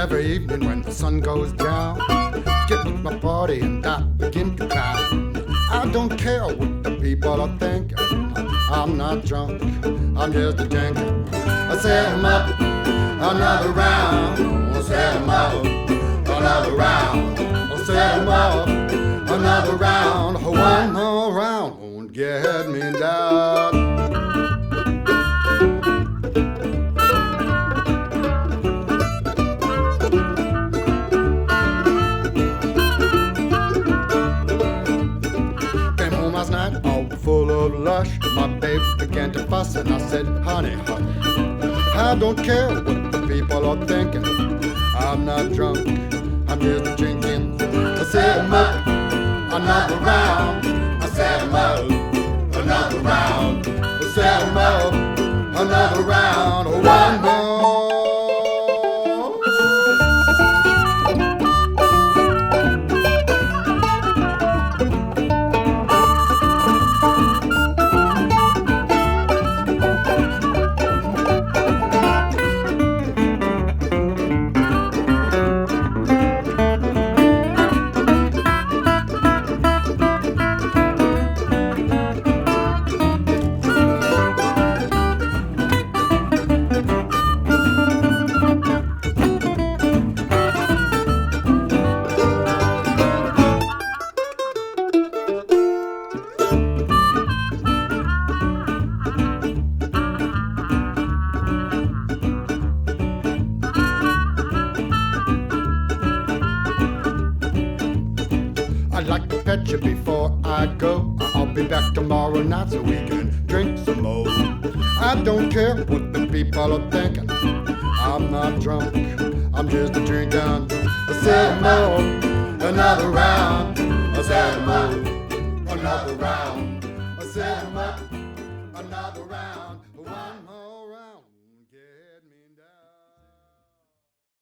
Every evening when the sun goes down, get with my party and I begin to clown. I don't care what the people are thinking. I'm not drunk, I'm just a drinking. I set 'em up, another round. I set 'em up, another round. I set 'em up, another round. One more round won't get me down. Last night, all full of lush. My babe began to fuss and I said, honey, hush. I don't care what the people are thinking. I'm not drunk, I'm just drinking. I set 'em up, another round. I set 'em up, another round. I set 'em up, another round. One more. I'd like to fetch you before I go. I'll be back tomorrow night so we can drink some more. I don't care what the people are thinking. I'm not drunk, I'm just drinking. I said more, another round. I said more, another round. I said more, another round.